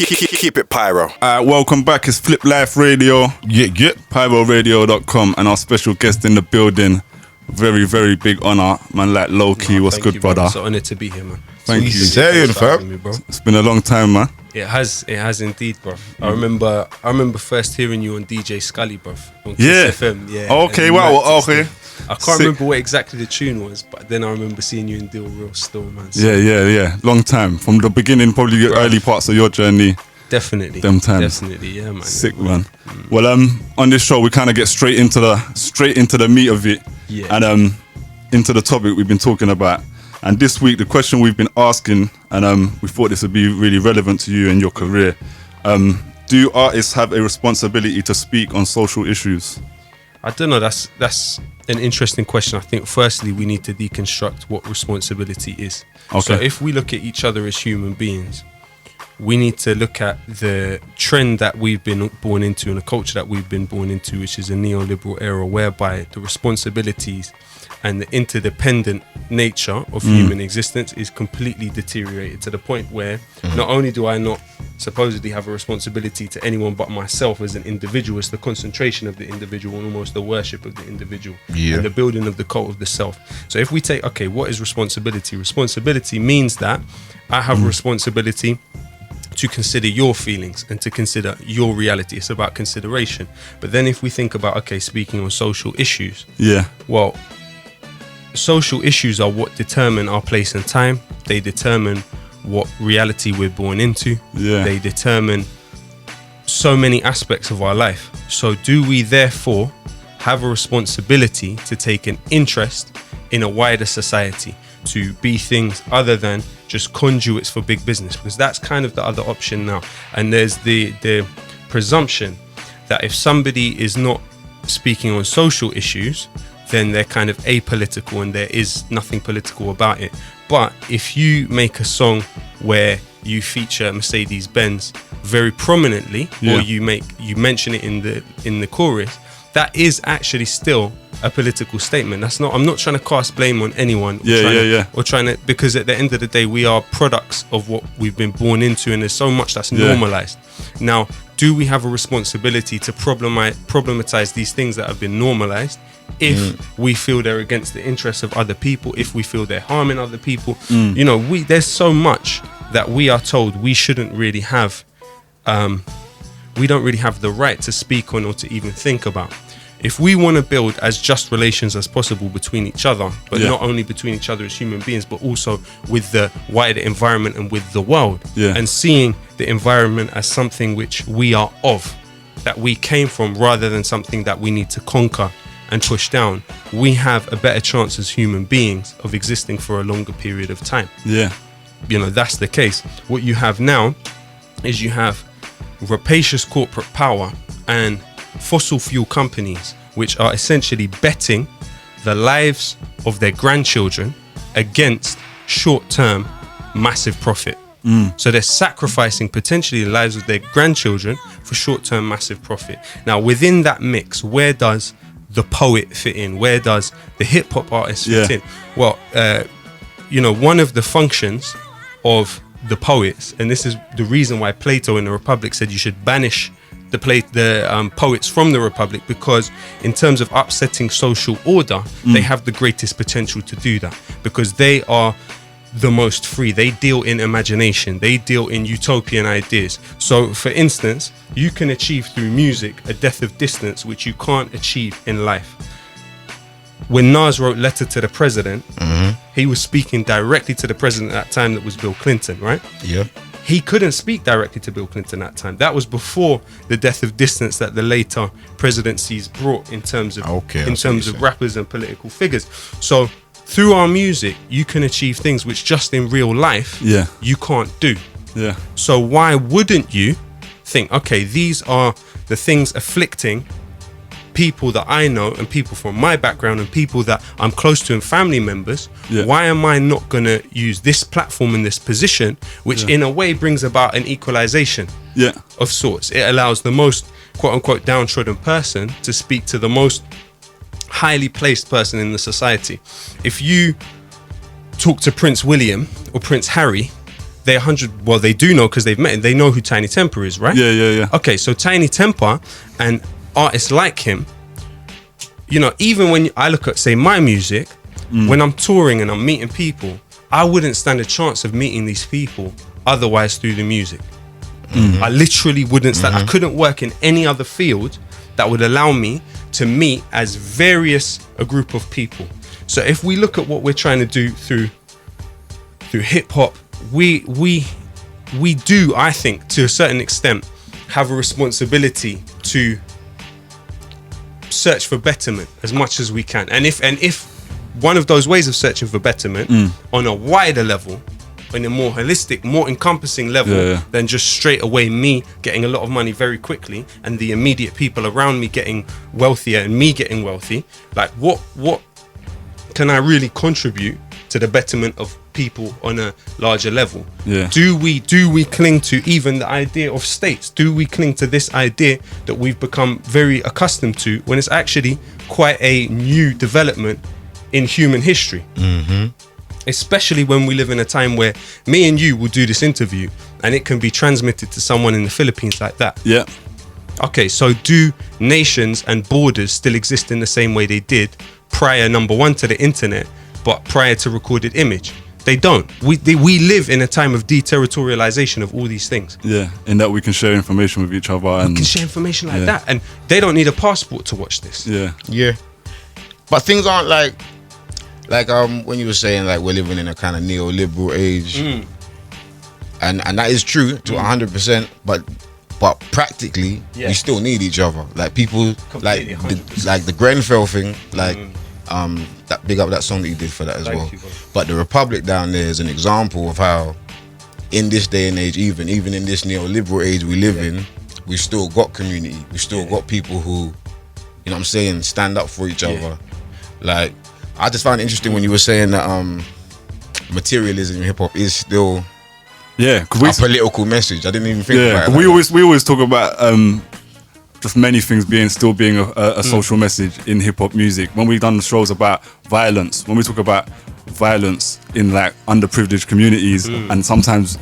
Keep it pyro. Welcome back. It's Flip Life Radio. PyroRadio.com, and our special guest in the building. Very, very big honor, man. Like Lowkey, what's good, brother? It's an honor to be here, man. Thank you. Saying, fam. It's been a long time, man. It has indeed, bro. I remember first hearing you on DJ Scully, bro. On Yeah. Kiss FM, yeah. Okay, wow. Okay. I can't remember what exactly the tune was, but then I remember seeing you in Deal Real still, man. So Yeah. Long time. From the beginning, probably the early parts of your journey. Definitely. Them times. Definitely, yeah, man. Sick, man. Well, on this show, we kind of get straight into the meat of it. Yeah. And into the topic we've been talking about. And this week, the question we've been asking, and we thought this would be really relevant to you and your career. Do artists have a responsibility to speak on social issues? I don't know. That's an interesting question. I think firstly we need to deconstruct what responsibility is. Okay. So if we look at each other as human beings, we need to look at the trend that we've been born into and the culture that we've been born into, which is a neoliberal era whereby the responsibilities and the interdependent nature of human existence is completely deteriorated to the point where not only do I not supposedly have a responsibility to anyone but myself as an individual, it's the concentration of the individual and almost the worship of the individual and the building of the cult of the self. So if we take, okay, what is responsibility? Responsibility means that I have a responsibility to consider your feelings and to consider your reality. It's about consideration. But then if we think about, okay, speaking on social issues, well, social issues are what determine our place and time. They determine what reality we're born into. They determine so many aspects of our life. So do we therefore have a responsibility to take an interest in a wider society, to be things other than just conduits for big business? Because that's kind of the other option now. And there's the presumption that if somebody is not speaking on social issues, then they're kind of apolitical and there is nothing political about it. But if you make a song where you feature Mercedes-Benz very prominently, or you mention it in the chorus, that is actually still a political statement. I'm not trying to cast blame on anyone. Or trying to, because at the end of the day, we are products of what we've been born into, and there's so much that's normalized. Now, do we have a responsibility to problematize these things that have been normalized? If we feel they're against the interests of other people, if we feel they're harming other people, you know, there's so much that we are told we shouldn't really have. We don't really have the right to speak on or to even think about. If we want to build as just relations as possible between each other, but not only between each other as human beings, but also with the wider environment and with the world, and seeing the environment as something which we are of, that we came from, rather than something that we need to conquer and push down, we have a better chance as human beings of existing for a longer period of time. You know, that's the case. What you have now is you have rapacious corporate power and fossil fuel companies which are essentially betting the lives of their grandchildren against short-term massive profit. So they're sacrificing potentially the lives of their grandchildren for short-term massive profit. Now, within that mix, where does the poet fit in? Where does the hip-hop artist fit in? Well, you know, one of the functions of the poets, and this is the reason why Plato in the Republic said you should banish the poets from the Republic, because in terms of upsetting social order, they have the greatest potential to do that, because they are the most free. They deal in imagination. They deal in utopian ideas. So, for instance, you can achieve through music a depth of distance which you can't achieve in life. When Nas wrote Letter to the President, he was speaking directly to the president at that time, that was Bill Clinton, right? He couldn't speak directly to Bill Clinton at that time. That was before the depth of distance that the later presidencies brought in terms of rappers and political figures. So through our music, you can achieve things which just in real life you can't do. So why wouldn't you think, okay, these are the things afflicting people that I know and people from my background and people that I'm close to and family members. Why am I not going to use this platform in this position, which in a way brings about an equalization of sorts? It allows the most quote unquote downtrodden person to speak to the most highly placed person in the society. If you talk to Prince William or Prince Harry, they 100. Well, they do know because they've met him. They know who Tiny Temper is, right? Yeah. Okay, so Tiny Temper and artists like him, you know, even when I look at, say, my music, when I'm touring and I'm meeting people, I wouldn't stand a chance of meeting these people otherwise through the music. I literally wouldn't stand. I couldn't work in any other field that would allow me to meet as various a group of people. So if we look at what we're trying to do through hip hop, we do, I think, to a certain extent, have a responsibility to search for betterment as much as we can. And if one of those ways of searching for betterment on a wider level, in a more holistic, more encompassing level than just straight away me getting a lot of money very quickly and the immediate people around me getting wealthier and me getting wealthy, like what can I really contribute to the betterment of people on a larger level? Do we cling to even the idea of states? Do we cling to this idea that we've become very accustomed to when it's actually quite a new development in human history? Especially when we live in a time where me and you will do this interview and it can be transmitted to someone in the Philippines like that. Okay, so do nations and borders still exist in the same way they did prior, number one, to the internet, but prior to recorded image? They don't. We live in a time of deterritorialization of all these things. In that we can share information with each other. And we can share information like that, and they don't need a passport to watch this. But things aren't like when you were saying like we're living in a kind of neoliberal age, and that is true to 100%. But practically, we still need each other. Like people, completely, like the Grenfell thing, like that big up that song that you did for that as well. But the Republic down there is an example of how, in this day and age, even in this neoliberal age we live in, we still got community. We still got people who, you know what I'm saying, stand up for each other. Like, I just found it interesting when you were saying that materialism in hip hop is still a political message. I didn't even think about it. We always talk about just many things still being a social message in hip hop music. When we've done shows about violence, when we talk about violence in like underprivileged communities, and sometimes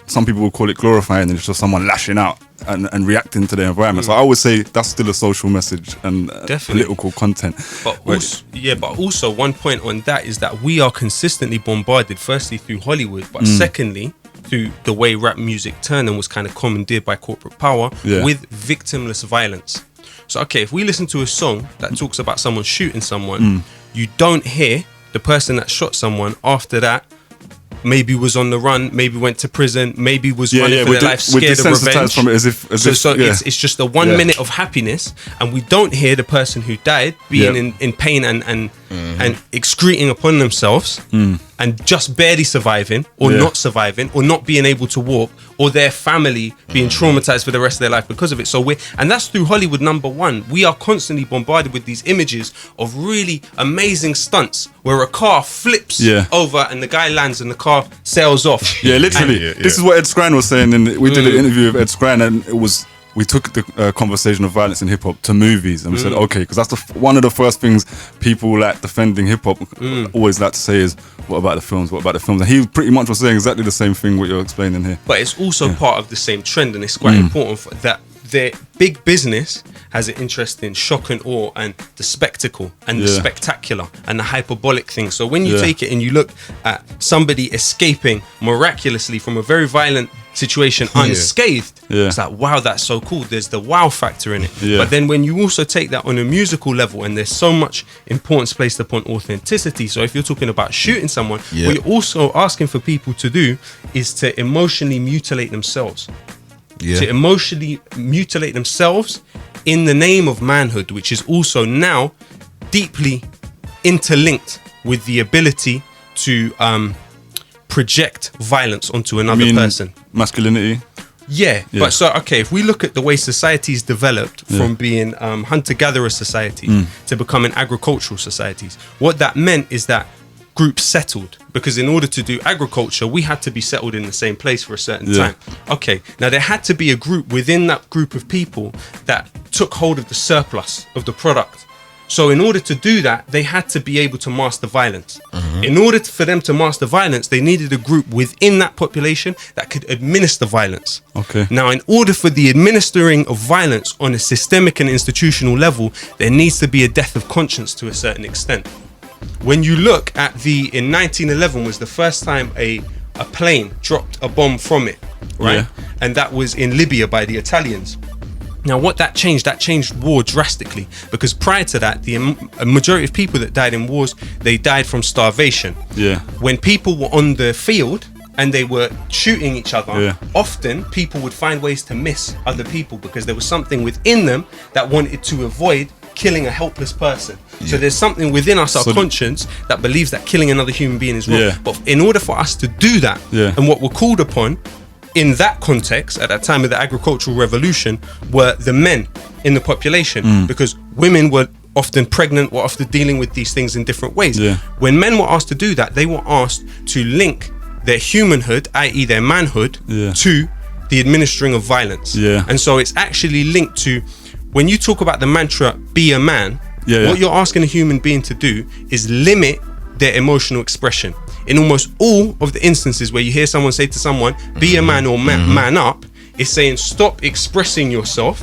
some people will call it glorifying, and it's just someone lashing out and reacting to the environment. So I always say that's still a social message and political content. But also one point on that is that we are consistently bombarded, firstly through Hollywood, but secondly through the way rap music turned and was kind of commandeered by corporate power with victimless violence. So okay, if we listen to a song that talks about someone shooting someone, you don't hear the person that shot someone after that maybe was on the run, maybe went to prison, maybe was running for their life, scared of revenge. From it it's just a 1 minute of happiness, and we don't hear the person who died being in pain and excreting upon themselves and just barely surviving or not surviving or not being able to walk, or their family being traumatized for the rest of their life because of it. And that's through Hollywood, number one. We are constantly bombarded with these images of really amazing stunts where a car flips over and the guy lands and the car sails off. Literally. This is what Ed Skrein was saying. We did an interview with Ed Skrein, and we took the conversation of violence in hip hop to movies, and we said, okay, because that's one of the first things people like defending hip hop always like to say is, what about the films? What about the films? And he pretty much was saying exactly the same thing what you're explaining here. But it's also part of the same trend, and it's quite important that the big business has an interest in shock and awe and the spectacle and the spectacular and the hyperbolic thing. So when you take it and you look at somebody escaping miraculously from a very violent situation unscathed, it's like, wow, that's so cool. There's the wow factor in it. But then when you also take that on a musical level, and there's so much importance placed upon authenticity. So if you're talking about shooting someone, what you're also asking for people to do is to emotionally mutilate themselves. To emotionally mutilate themselves in the name of manhood, which is also now deeply interlinked with the ability to project violence onto another person. Masculinity. But so okay, if we look at the way societies developed from being hunter-gatherer society to becoming agricultural societies, what that meant is that groups settled, because in order to do agriculture we had to be settled in the same place for a certain time. Okay, now there had to be a group within that group of people that took hold of the surplus of the product. So in order to do that, they had to be able to master violence. In order for them to master violence, they needed a group within that population that could administer violence. Okay. Now, in order for the administering of violence on a systemic and institutional level, there needs to be a death of conscience to a certain extent. When you look at in 1911 was the first time a plane dropped a bomb from it, right? Yeah. And that was in Libya by the Italians. Now, what that changed war drastically, because prior to that, a majority of people that died in wars, they died from starvation. Yeah. When people were on the field and they were shooting each other, often people would find ways to miss other people because there was something within them that wanted to avoid killing a helpless person. So there's something within us, our conscience, that believes that killing another human being is wrong. But in order for us to do that, and what we're called upon in that context, at that time of the agricultural revolution, were the men in the population, because women were often pregnant, were often dealing with these things in different ways. When men were asked to do that, they were asked to link their humanhood, i.e. their manhood, to the administering of violence. And so it's actually linked to, when you talk about the mantra, be a man, what you're asking a human being to do is limit their emotional expression. In almost all of the instances where you hear someone say to someone, be a man or man up, it's saying stop expressing yourself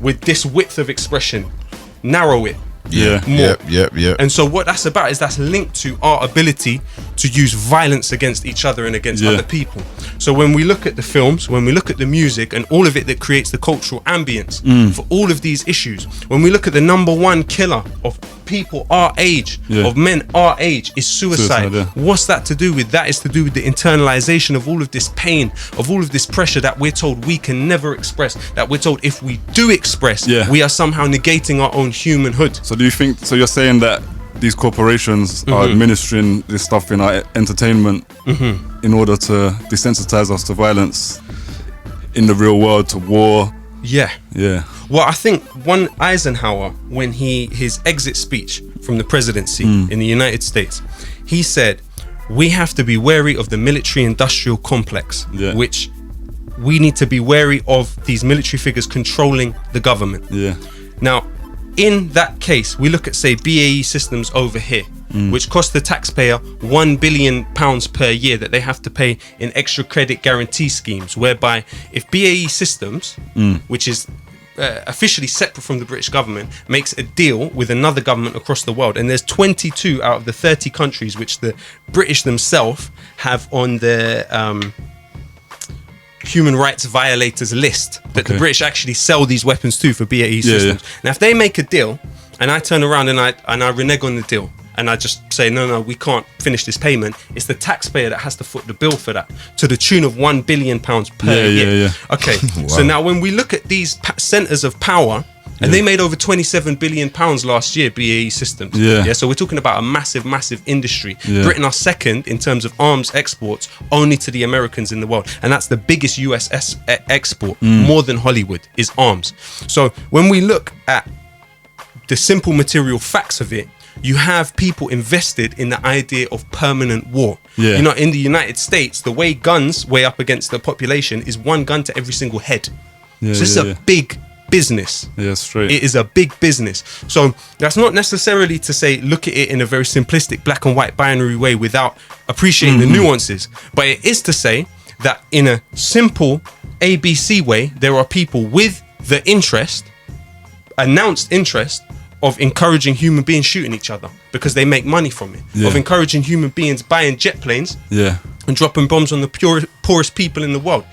with this width of expression. Narrow it. More. And so what that's about is that's linked to our ability to use violence against each other and against other people. So when we look at the films, when we look at the music and all of it that creates the cultural ambience for all of these issues, when we look at the number one killer of people our age, of men our age, is suicide. What's that to do with? That is to do with the internalization of all of this pain, of all of this pressure that we're told we can never express, that we're told if we do express, we are somehow negating our own humanhood. So do you think, so you're saying that these corporations are administering this stuff in our entertainment in order to desensitize us to violence in the real world, to war? Well, I think one Eisenhower, when his exit speech from the presidency in the United States, he said, we have to be wary of the military-industrial complex, which we need to be wary of these military figures controlling the government. Now, in that case, we look at, say, BAE Systems over here, which cost the taxpayer £1 billion per year that they have to pay in extra credit guarantee schemes, whereby if BAE Systems, which is officially separate from the British government, makes a deal with another government across the world, and there's 22 out of the 30 countries which the British themselves have on their human rights violators list that the British actually sell these weapons to for BAE Systems. Now, if they make a deal and I turn around and I renege on the deal and I just say, no, we can't finish this payment, it's the taxpayer that has to foot the bill for that, to the tune of £1 billion per year. Okay, so now when we look at these centres of power, and they made over £27 billion last year, BAE Systems. So we're talking about a massive industry. Britain are second in terms of arms exports, only to the Americans in the world. And that's the biggest US export, more than Hollywood, is arms. So when we look at the simple material facts of it, you have people invested in the idea of permanent war. You know, in the United States, the way guns weigh up against the population is one gun to every single head. So this is a big business. Straight. It is a big business. So that's not necessarily to say look at it in a very simplistic black and white binary way without appreciating the nuances, but it is to say that in a simple ABC way, there are people with the announced interest of encouraging human beings shooting each other because they make money from it, of encouraging human beings buying jet planes and dropping bombs on the poorest people in the world.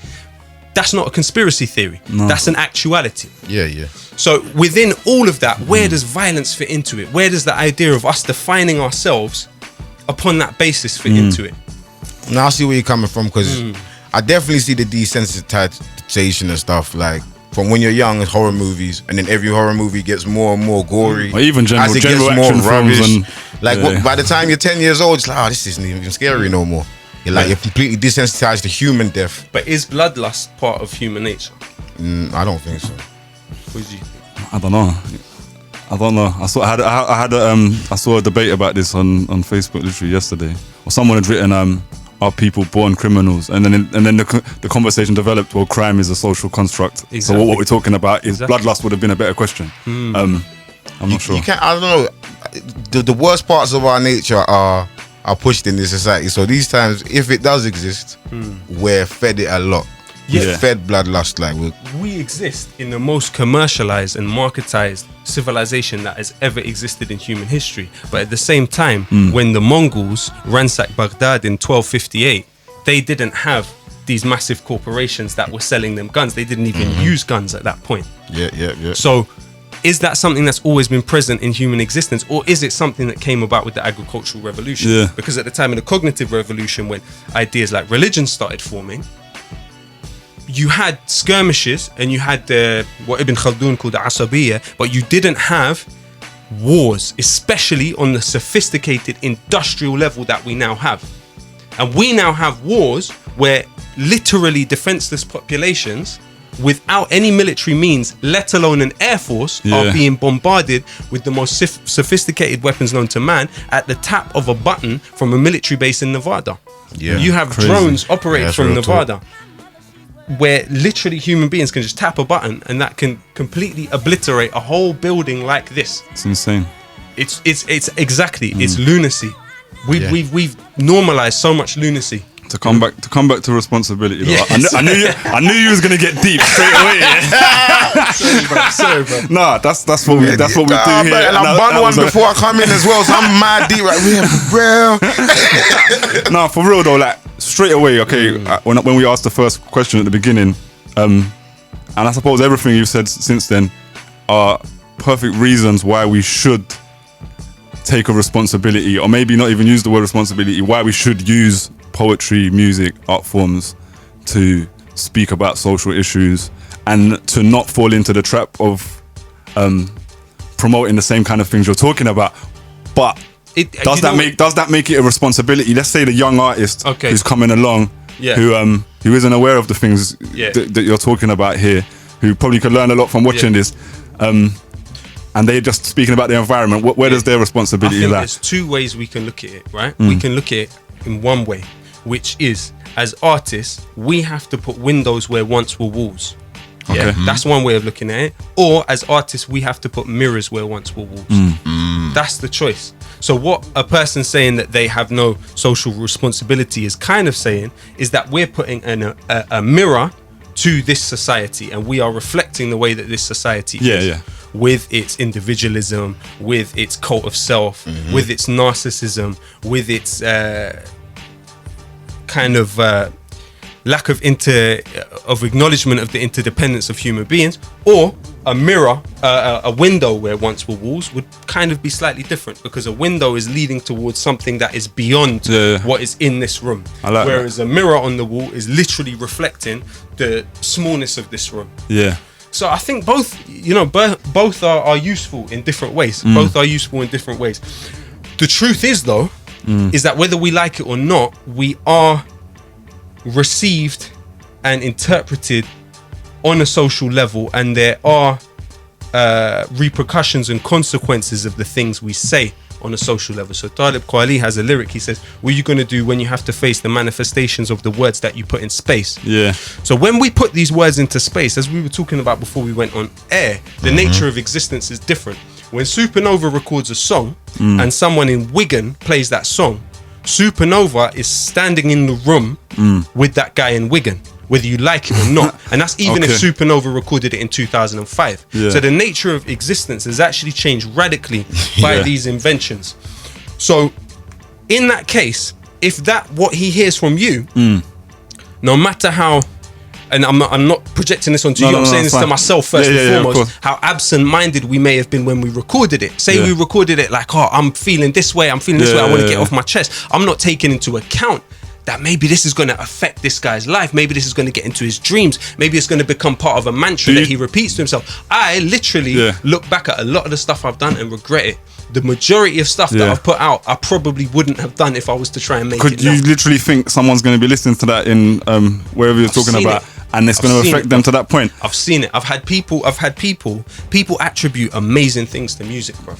That's not a conspiracy theory. That's an actuality. So within all of that, where does violence fit into it? Where does the idea of us defining ourselves upon that basis fit into it? Now I see where you're coming from, because I definitely see the desensitization and stuff, like from when you're young, it's horror movies, and then every horror movie gets more and more gory. Or even general action films. And, by the time you're 10 years old, it's like, this isn't even scary no more. You're completely desensitized to human death. But is bloodlust part of human nature? I don't think so. What do you think? I don't know. I saw a debate about this on Facebook literally yesterday. Or someone had written, "Are people born criminals?" And then the conversation developed. Well, crime is a social construct. So what we're talking about is bloodlust would have been a better question. And I'm not sure. You can't. I don't know. The worst parts of our nature are pushed in this society. So these times, if it does exist, we're fed it a lot. We're fed bloodlust. Like we exist in the most commercialized and marketized civilization that has ever existed in human history. But at the same time, when the Mongols ransacked Baghdad in 1258, they didn't have these massive corporations that were selling them guns. They didn't even use guns at that point. Yeah. So is that something that's always been present in human existence, or is it something that came about with the agricultural revolution? Yeah. Because at the time of the cognitive revolution, when ideas like religion started forming, you had skirmishes and you had what Ibn Khaldun called the Asabiyya, but you didn't have wars, especially on the sophisticated industrial level that we now have. And we now have wars where literally defenseless populations without any military means, let alone an air force, are being bombarded with the most sophisticated weapons known to man at the tap of a button from a military base in Nevada. You have drones operating from Nevada where literally human beings can just tap a button and that can completely obliterate a whole building like this. It's insane. It's exactly, it's lunacy. We've normalized so much lunacy. To come back to responsibility. Yes. I knew you was gonna get deep straight away. Sorry, bro. Nah, that's what we do here. And I banned one before I come in as well, so I'm mad deep right here, bro. Nah, for real though, like straight away. Okay, when we asked the first question at the beginning, and I suppose everything you've said since then are perfect reasons why we should take a responsibility, or maybe not even use the word responsibility, why we should use poetry, music, art forms to speak about social issues and to not fall into the trap of promoting the same kind of things you're talking about. But does that make it a responsibility? Let's say the young artist who's coming along, who isn't aware of the things that you're talking about here, who probably could learn a lot from watching this, and they're just speaking about the environment. Where does their responsibility lie? There's two ways we can look at it, right? We can look at it in one way, which is, as artists, we have to put windows where once were walls. Okay. That's one way of looking at it. Or as artists, we have to put mirrors where once were walls. That's the choice. So what a person saying that they have no social responsibility is kind of saying is that we're putting a mirror to this society, and we are reflecting the way that this society is. With its individualism, with its cult of self, with its narcissism, with its kind of lack of acknowledgement of the interdependence of human beings. Or a mirror, a window where once were walls would kind of be slightly different, because a window is leading towards something that is beyond what is in this room. Whereas a mirror on the wall is literally reflecting the smallness of this room. So I think both are useful in different ways. Both are useful in different ways. The truth is, though, is that whether we like it or not, we are received and interpreted on a social level, and there are repercussions and consequences of the things we say on a social level. So Talib Kweli has a lyric. He says, what are you going to do when you have to face the manifestations of the words that you put in space? So when we put these words into space, as we were talking about before we went on air, the nature of existence is different. When Supernova records a song and someone in Wigan plays that song, Supernova is standing in the room with that guy in Wigan, whether you like it or not. And that's even if Supernova recorded it in 2005. So the nature of existence has actually changed radically by these inventions. So in that case, if that what he hears from you, no matter how, and I'm not projecting this onto you, I'm saying this to myself first and foremost, how absent-minded we may have been when we recorded it. Say we recorded it like, I'm feeling this way, I want to get it off my chest. I'm not taking into account that maybe this is going to affect this guy's life. Maybe this is going to get into his dreams. Maybe it's going to become part of a mantra that he repeats to himself. I literally look back at a lot of the stuff I've done and regret it. The majority of stuff that I've put out, I probably wouldn't have done if I was to try and make it. Could you literally think someone's going to be listening to that in wherever you're talking about, and it's going to affect them to that point? I've seen it. I've had people attribute amazing things to music, bro.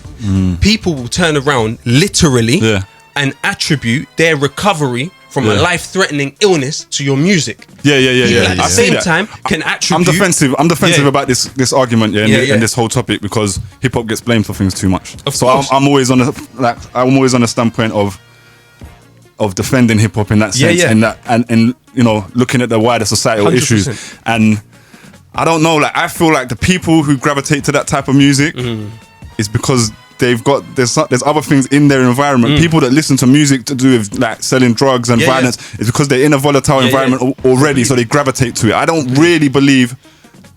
People will turn around literally and attribute their recovery from a life-threatening illness to your music. Yeah. At the same time, can attribute. I'm defensive about this argument, and this whole topic, because hip hop gets blamed for things too much. Of course. I'm always on the standpoint of defending hip hop in that sense, and looking at the wider societal 100%. issues. And I don't know, I feel like the people who gravitate to that type of music is because there's other things in their environment. People that listen to music to do with selling drugs and violence is because they're in a volatile environment already, so they gravitate to it. I don't really believe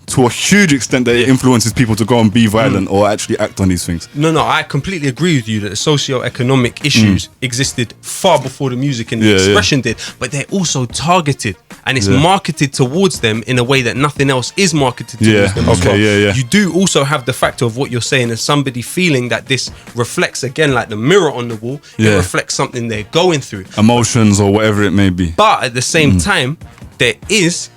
to a huge extent that it influences people to go and be violent or actually act on these things. No, I completely agree with you that the socio-economic issues existed far before the music and the expression did, but they're also targeted, and it's marketed towards them in a way that nothing else is marketed towards them as well. You do also have the factor of what you're saying as somebody feeling that this reflects, again, like the mirror on the wall, it reflects something they're going through. Emotions or whatever it may be. But at the same time, there is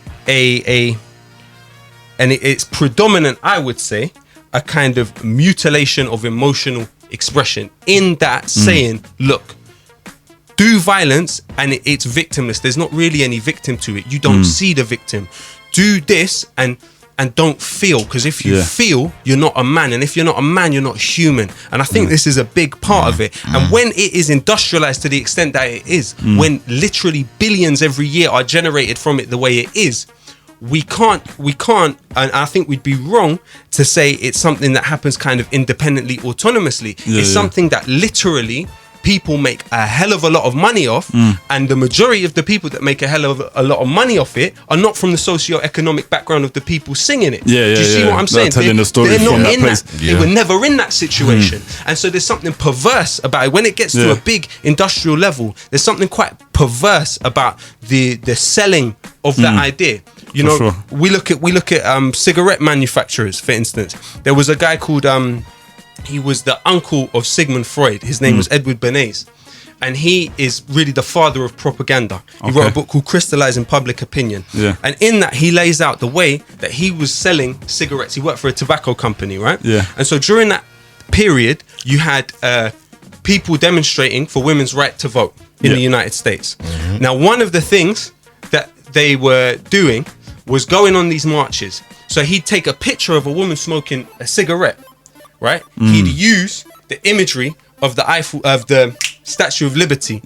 and it's predominant, I would say, a kind of mutilation of emotional expression in that saying, look, do violence and it's victimless. There's not really any victim to it. You don't see the victim. Do this and don't feel, because if you feel, you're not a man, and if you're not a man, you're not human. And I think this is a big part of it. And when it is industrialized to the extent that it is, when literally billions every year are generated from it the way it is, we can't, and I think we'd be wrong to say it's something that happens kind of independently, autonomously. It's something that literally people make a hell of a lot of money off, and the majority of the people that make a hell of a lot of money off it are not from the socio-economic background of the people singing it. Do you see what I'm saying? Telling the story from that place. They were never in that situation. And so there's something perverse about it. When it gets to a big industrial level, there's something quite perverse about the selling of that idea. You know, we look at cigarette manufacturers, for instance. There was a guy called he was the uncle of Sigmund Freud. His name was Edward Bernays, and he is really the father of propaganda. He wrote a book called Crystallizing Public Opinion. And in that, he lays out the way that he was selling cigarettes. He worked for a tobacco company, right? And so during that period, you had people demonstrating for women's right to vote in the United States. Now, one of the things that they were doing was going on these marches. So he'd take a picture of a woman smoking a cigarette, right? He'd use the imagery of the Statue of Liberty,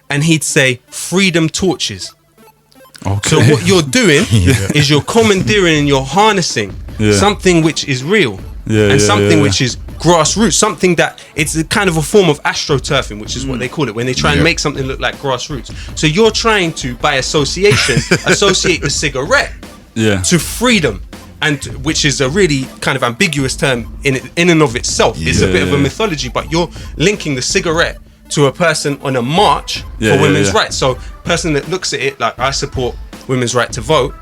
and he'd say freedom torches. So what you're doing is you're commandeering and you're harnessing something which is real, and something which is grassroots, something that it's a kind of a form of astroturfing, which is what they call it when they try and make something look like grassroots. So you're trying to, by association, associate the cigarette to freedom, and which is a really kind of ambiguous term in and of itself. It's a bit of a mythology, but you're linking the cigarette to a person on a march for women's rights. So person that looks at it like, I support women's right to vote,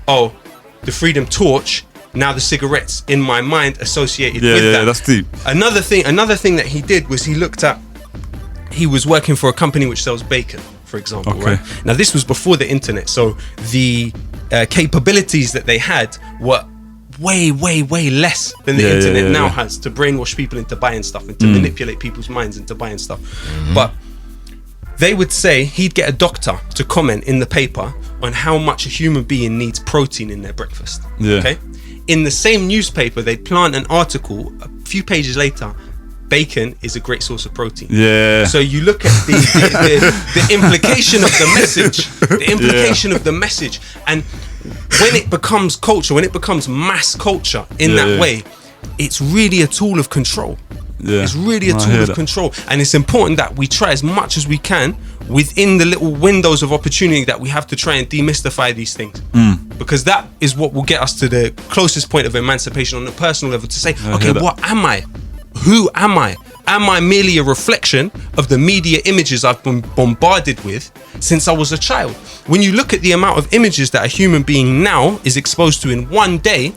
oh, the freedom torch, now the cigarette's in my mind associated with that. That's deep. Another thing that he did was he was working for a company which sells bacon, for example, right? Now this was before the internet, so the capabilities that they had were way less than the internet now has to brainwash people into buying stuff and to manipulate people's minds into buying stuff. But they would say he'd get a doctor to comment in the paper on how much a human being needs protein in their breakfast. Okay? In the same newspaper, they'd plant an article a few pages later, bacon is a great source of protein. So you look at the implication of the message, of the message, and when it becomes culture, when it becomes mass culture in that way, it's really a tool of control. It's really a tool of control, and it's important that we try as much as we can within the little windows of opportunity that we have to try and demystify these things, because that is what will get us to the closest point of emancipation on a personal level, to say, okay, what am I? Who am I? Am I merely a reflection of the media images I've been bombarded with since I was a child? When you look at the amount of images that a human being now is exposed to in one day,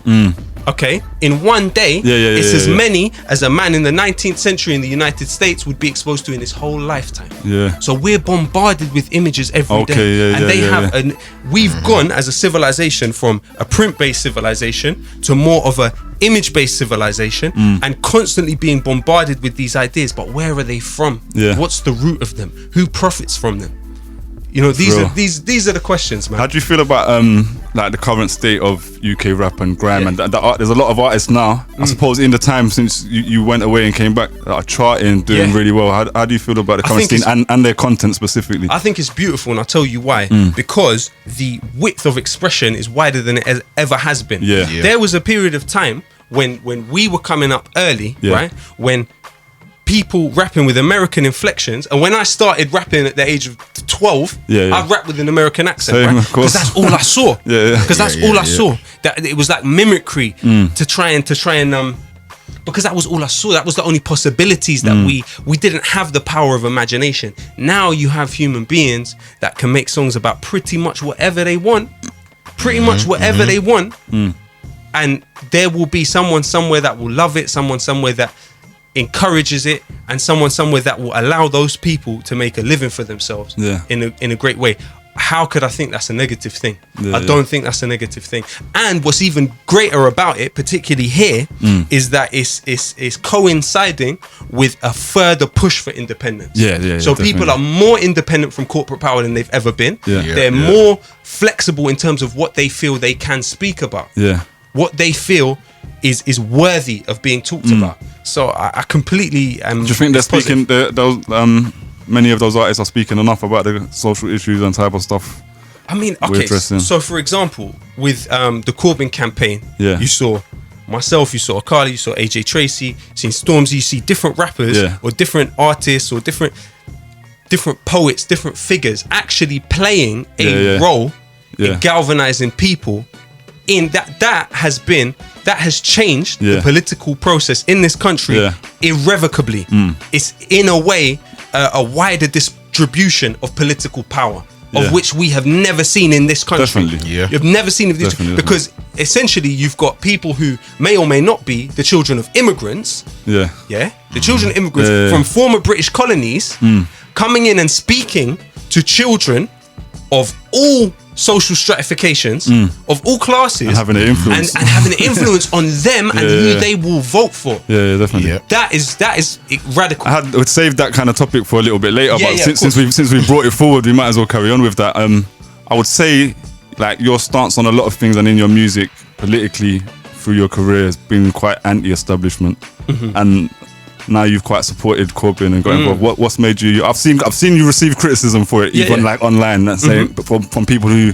it's as many as a man in the 19th century in the United States would be exposed to in his whole lifetime. So we're bombarded with images every day, and we've gone as a civilization from a print-based civilization to more of a image-based civilization, and constantly being bombarded with these ideas. But where are they from? What's the root of them? Who profits from them? You know, these real. are these are the questions, man. How do you feel about like the current state of UK rap and grime and there's a lot of artists now, I suppose in the time since you went away and came back that are charting, doing really well. How do you feel about the current scene and their content specifically? I think it's beautiful, and I'll tell you why. Because the width of expression is wider than it ever has been. There was a period of time when we were coming up early, right? When people rapping with American inflections, and when I started rapping at the age of 12, I rapped with an American accent, Same, right? Because that's all I saw. Because that's all I saw. That it was like mimicry to try and because that was all I saw. That was the only possibilities that we didn't have the power of imagination. Now you have human beings that can make songs about pretty much whatever they want, they want, and there will be someone somewhere that will love it, someone somewhere that encourages it, and someone somewhere that will allow those people to make a living for themselves in a great way. How could I think that's a negative thing? I don't think that's a negative thing. And what's even greater about it, particularly here, is that it's coinciding with a further push for independence. So people are more independent from corporate power than they've ever been. They're more flexible in terms of what they feel they can speak about. What they feel is worthy of being talked about. So I completely do you think they're speaking many of those artists are speaking enough about the social issues and type of stuff? I mean, okay, so for example, with the Corbyn campaign, you saw myself, you saw Akali, you saw AJ Tracy, you seen Stormzy, you see different rappers or different artists or different poets, different figures actually playing a role in galvanizing people. In that has changed the political process in this country irrevocably. It's in a way a wider distribution of political power, of which we have never seen in this country. You've never seen this because essentially you've got people who may or may not be the children of immigrants. The children of immigrants from former British colonies coming in and speaking to children of all social stratifications, of all classes, and having an influence, and having an influence on them and who they will vote for. Definitely. That is radical. I would save that kind of topic for a little bit later, but since we brought it forward, we might as well carry on with that. I would say, like, your stance on a lot of things and in your music politically through your career has been quite anti-establishment, and now you've quite supported Corbyn and got involved. What's made you? I've seen you receive criticism for it, even like online, that's saying from people who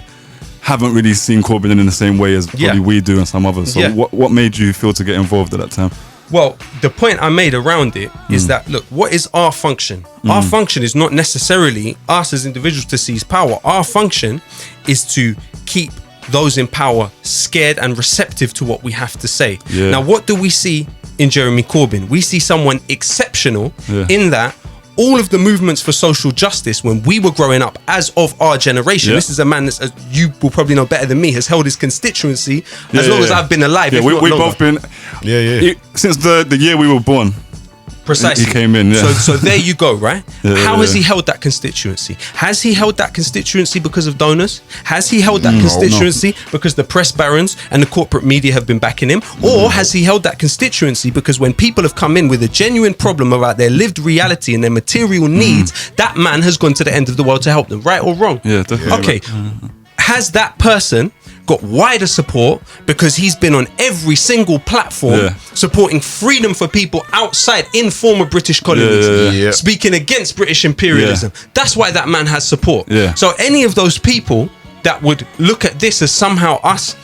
haven't really seen Corbyn in the same way as probably we do and some others. So what made you feel to get involved at that time? Well, the point I made around it is that, look, what is our function? Our function is not necessarily us as individuals to seize power. Our function is to keep those in power scared and receptive to what we have to say. Now, what do we see in Jeremy Corbyn? We see someone exceptional in that all of the movements for social justice when we were growing up, as of our generation, this is a man that, as you will probably know better than me, has held his constituency as long as I've been alive. We've both been since the year we were born. Precisely. He came in, So there you go, right? How has he held that constituency? Has he held that constituency because of donors? Has he held that constituency because the press barons and the corporate media have been backing him? Or has he held that constituency because when people have come in with a genuine problem about their lived reality and their material needs, that man has gone to the end of the world to help them, right or wrong? Yeah, definitely. Okay, has that person got wider support because he's been on every single platform supporting freedom for people outside in former British colonies, speaking against British imperialism? That's why that man has support. So any of those people that would look at this as somehow us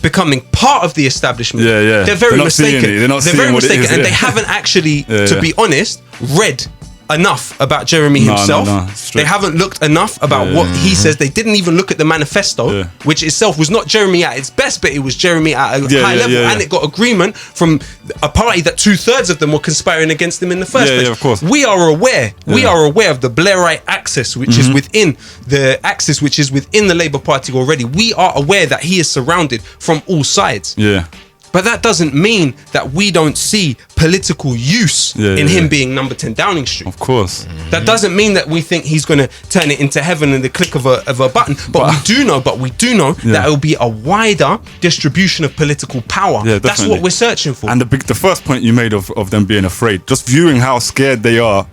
becoming part of the establishment, they're very mistaken. They're very mistaken, and they haven't actually, to be honest, read enough about Jeremy himself. They haven't looked enough about what he says. They didn't even look at the manifesto, which itself was not Jeremy at its best, but it was Jeremy at a high level, and it got agreement from a party that 2/3 of them were conspiring against him in the first place. Of course. We are aware. We are aware of the Blairite axis, which is within the Labour Party already. We are aware that he is surrounded from all sides. But that doesn't mean that we don't see political use in him being number 10 Downing Street. Of course. That doesn't mean that we think he's going to turn it into heaven in the click of a button. But we do know that it will be a wider distribution of political power. Yeah, that's what we're searching for. And the first point you made of them being afraid, just viewing how scared they are.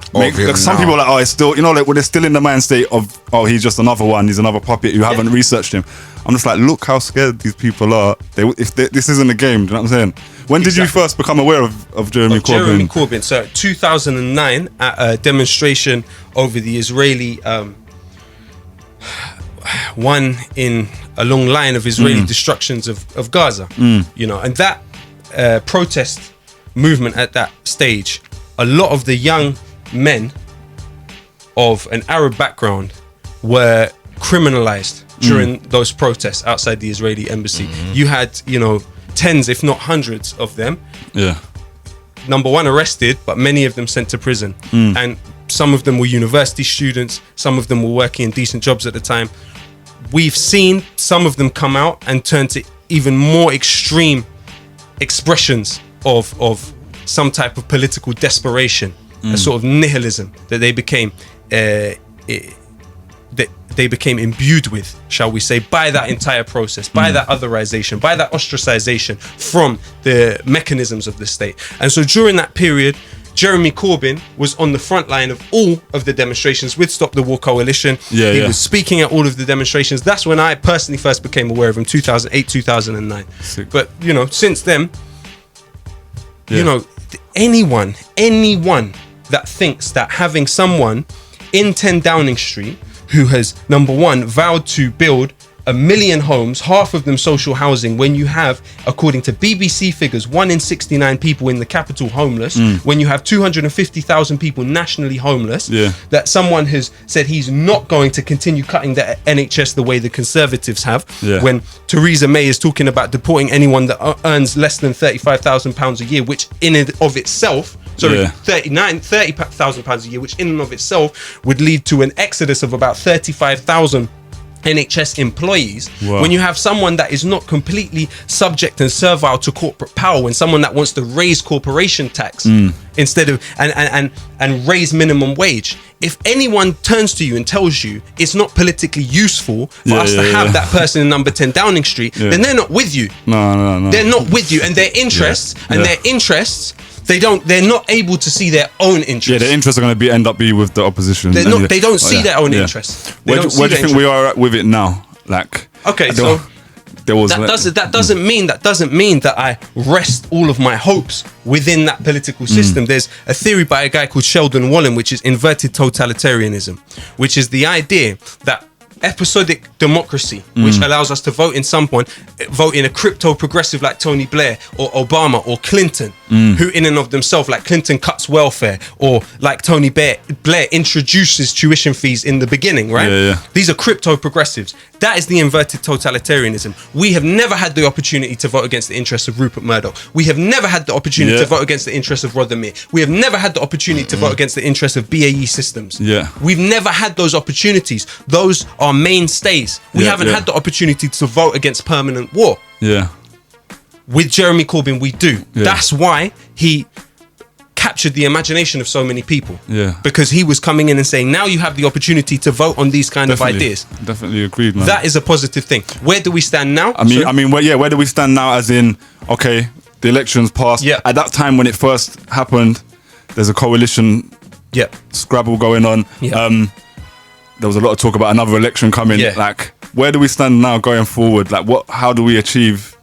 Some people are like, oh, it's still, you know, like when they're still in the mind state of, oh, he's just another one, he's another puppet, you haven't researched him. I'm just like, look how scared these people are. This isn't a game, do you know what I'm saying? When did you first become aware of Jeremy Corbyn? Jeremy Corbyn, so 2009 at a demonstration over the Israeli, one in a long line of Israeli destructions of Gaza, you know, and that protest movement at that stage, a lot of the young men of an Arab background were criminalized during those protests outside the Israeli embassy. You had, you know, tens, if not hundreds of them. Yeah. Number one, arrested, but many of them sent to prison. And some of them were university students. Some of them were working in decent jobs at the time. We've seen some of them come out and turn to even more extreme expressions of some type of political desperation, a sort of nihilism that they became imbued with, shall we say, by that entire process, by that otherization, by that ostracization from the mechanisms of the state. And so during that period, Jeremy Corbyn was on the front line of all of the demonstrations with Stop the War Coalition. He was speaking at all of the demonstrations. That's when I personally first became aware of him, 2008, 2009. Sick. But, you know, since then, you know, anyone that thinks that having someone in 10 Downing Street who has, number one, vowed to build 1 million homes, half of them social housing, when you have, according to BBC figures, 1 in 69 people in the capital homeless, when you have 250,000 people nationally homeless, that someone has said he's not going to continue cutting the NHS the way the Conservatives have, when Theresa May is talking about deporting anyone that earns less than £35,000 a year, which in and of itself, £30,000 a year, which in and of itself would lead to an exodus of about 35,000 NHS employees. When you have someone that is not completely subject and servile to corporate power, when someone that wants to raise corporation tax instead of and raise minimum wage, if anyone turns to you and tells you it's not politically useful for us to have that person in number 10 Downing Street, then they're not with you. No. They're not with you, and their interests their interests. They're not able to see their own interests. Yeah, their interests are going to end up with the opposition. They don't see their own interests. Where do you think we are at with it now? Like, okay, so that doesn't mean that I rest all of my hopes within that political system. There's a theory by a guy called Sheldon Wallen, which is inverted totalitarianism, which is the idea that episodic democracy, which allows us to vote in a crypto progressive like Tony Blair or Obama or Clinton, who in and of themselves, like Clinton cuts welfare, or like Tony Blair introduces tuition fees in the beginning, right? These are crypto progressives. That is the inverted totalitarianism. We have never had the opportunity to vote against the interests of Rupert Murdoch. We have never had the opportunity to vote against the interests of Rod Amir. We have never had the opportunity to vote against the interests of BAE Systems. We've never had those opportunities. Those are mainstays. We haven't had the opportunity to vote against permanent war. With Jeremy Corbyn, we do. That's why he captured the imagination of so many people. Because he was coming in and saying, now you have the opportunity to vote on these kind of ideas. Definitely agreed, man. That is a positive thing. Where do we stand now? Where do we stand now, as in, okay, the elections passed. At that time when it first happened, there's a coalition scrabble going on. There was a lot of talk about another election coming. Like, where do we stand now going forward? Like, how do we achieve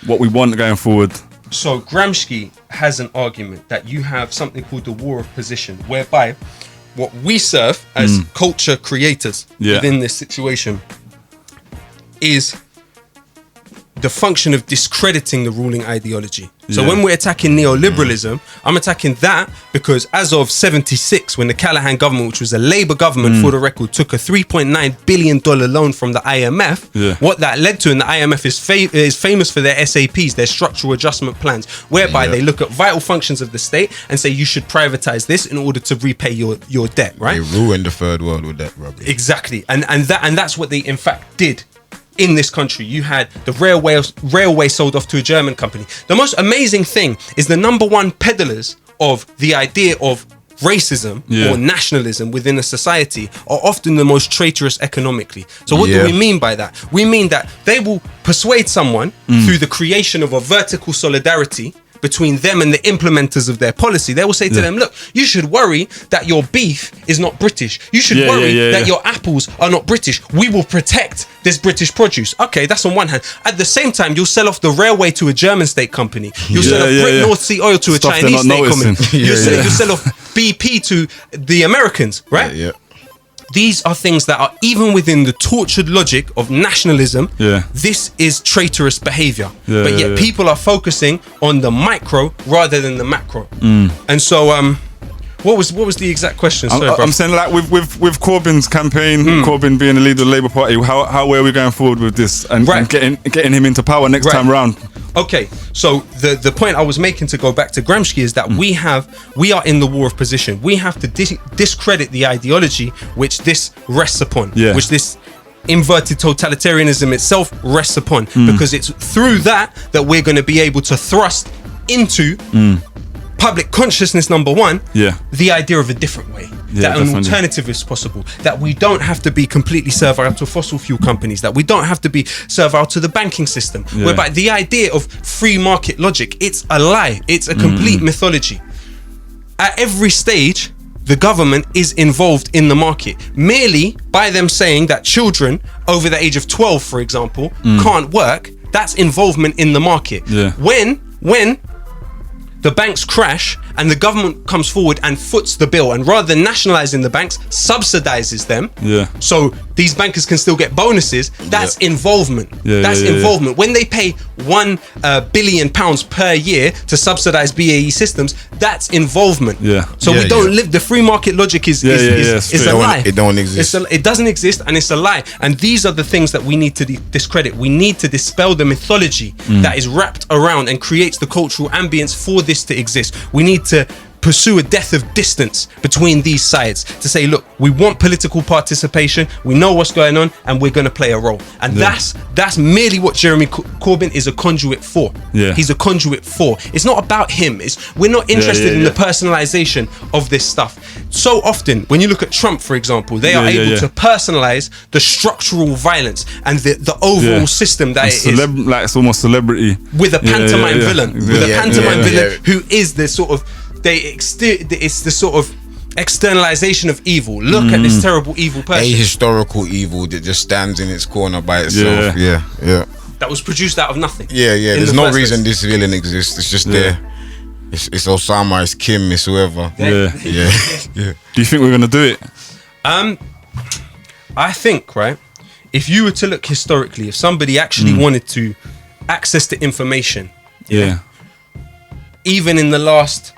what we want going forward? So Gramsci has an argument that you have something called the war of position, whereby what we serve as culture creators within this situation is the function of discrediting the ruling ideology. So when we're attacking neoliberalism, I'm attacking that because as of 76, when the Callaghan government, which was a Labour government for the record, took a $3.9 billion loan from the IMF, what that led to, and the IMF is famous for their SAPs, their structural adjustment plans, whereby they look at vital functions of the state and say you should privatize this in order to repay your debt, right? They ruined the third world with that rubbish. Exactly. And that's what they in fact did in this country. You had the railway sold off to a German company. The most amazing thing is the number one peddlers of the idea of racism or nationalism within a society are often the most traitorous economically. So what do we mean by that? We mean that they will persuade someone through the creation of a vertical solidarity between them and the implementers of their policy. They will say to them, look, you should worry that your beef is not British. You should worry that your apples are not British. We will protect this British produce. Okay, that's on one hand. At the same time, you'll sell off the railway to a German state company. You'll sell off Brit North Sea Oil to a Chinese state company. You'll sell off BP to the Americans, right? These are things that are even within the tortured logic of nationalism. This is traitorous behavior. But yet people are focusing on the micro rather than the macro. And so what was the exact question? Sorry, I'm saying, like, with Corbyn's campaign, Corbyn being the leader of the Labour Party, how are we going forward with this and getting him into power next time round? Okay, so the point I was making, to go back to Gramsci, is that we are in the war of position. We have to discredit the ideology which this rests upon, which this inverted totalitarianism itself rests upon, because it's through that we're going to be able to thrust into public consciousness, number one, the idea of a different way, that an alternative is possible, that we don't have to be completely servile to fossil fuel companies, that we don't have to be servile to the banking system, whereby the idea of free market logic, it's a lie, it's a complete mythology. At every stage, the government is involved in the market, merely by them saying that children over the age of 12, for example, can't work. That's involvement in the market. When the banks crash and the government comes forward and foots the bill, and rather than nationalizing the banks, subsidizes them, so these bankers can still get bonuses, that's involvement. That's involvement. When they pay £1 billion per year to subsidize BAE Systems, that's involvement. So we don't live, the free market logic is a lie. It don't exist. It doesn't exist, and it's a lie. And these are the things that we need to discredit. We need to dispel the mythology that is wrapped around and creates the cultural ambience for this to exist. We need to pursue a death of distance between these sides, to say, look, we want political participation, we know what's going on, and we're going to play a role. And that's merely what Jeremy Corbyn is a conduit for. He's a conduit for. It's not about him. We're not interested in the personalization of this stuff. So often, when you look at Trump, for example, they are able to personalize the structural violence and the overall system that it is. Like, it's almost celebrity. With a pantomime villain. With a pantomime villain who is the sort of, it's the sort of externalization of evil. Look at this terrible evil person. A historical evil that just stands in its corner by itself. That was produced out of nothing. There's no reason this villain exists. It's just there. It's Osama, it's Kim, it's whoever. Do you think we're gonna do it? I think, right, if you were to look historically, if somebody actually wanted to access the information, even in the last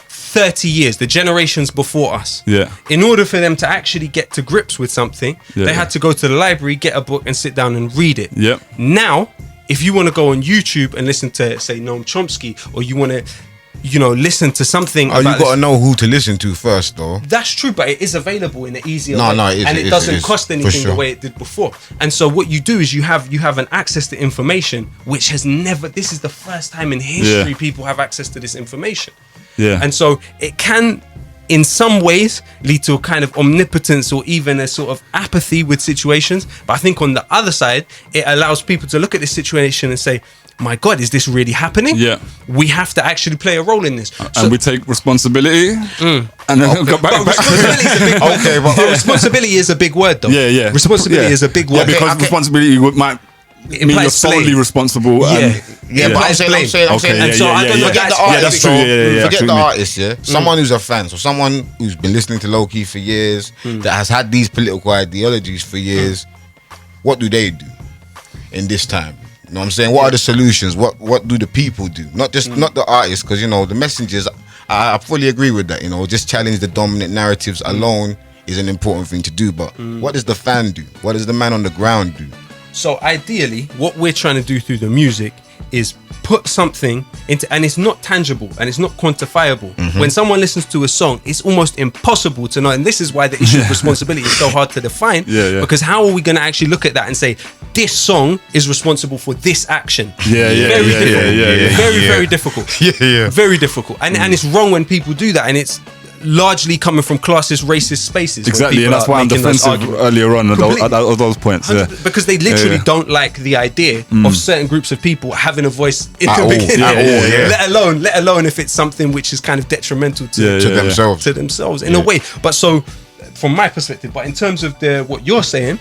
30 years, the generations before us, in order for them to actually get to grips with something, they had to go to the library, get a book and sit down and read it. Now, if you want to go on YouTube and listen to, say, Noam Chomsky, or you want to, listen to something. You got to know who to listen to first, though. That's true, but it is available in an easier way. And it doesn't cost anything the way it did before. And so what you do is you have an access to information which has never, this is the first time in history people have access to this information. And so it can, in some ways, lead to a kind of omnipotence or even a sort of apathy with situations. But I think on the other side, it allows people to look at this situation and say, my God, is this really happening? We have to actually play a role in this. And we take responsibility. And then go back. Responsibility is a big word. But responsibility is a big word, though. Responsibility is a big word. Because responsibility might mean you're solely responsible. But I'm saying. Forget the artist, someone who's a fan, so someone who's been listening to Lowkey for years, that has had these political ideologies for years, what do they do in this time? You know what I'm saying? What are the solutions? What do the people do? Not the artists, because the messengers, I fully agree with that. Just challenge the dominant narratives alone is an important thing to do. But what does the fan do? What does the man on the ground do? So ideally, what we're trying to do through the music is put something into, and it's not tangible and it's not quantifiable. When someone listens to a song, it's almost impossible to know, and this is why the issue of responsibility is so hard to define. Because how are we going to actually look at that and say, this song is responsible for this action. Very difficult. Very difficult. And it's wrong when people do that, and it's largely coming from classist, racist spaces. Exactly, and that's why I'm defensive earlier on at those points. Yeah. Because they literally don't like the idea of certain groups of people having a voice in the beginning. Let alone if it's something which is kind of detrimental to themselves in a way. But so, from my perspective, but in terms of what you're saying,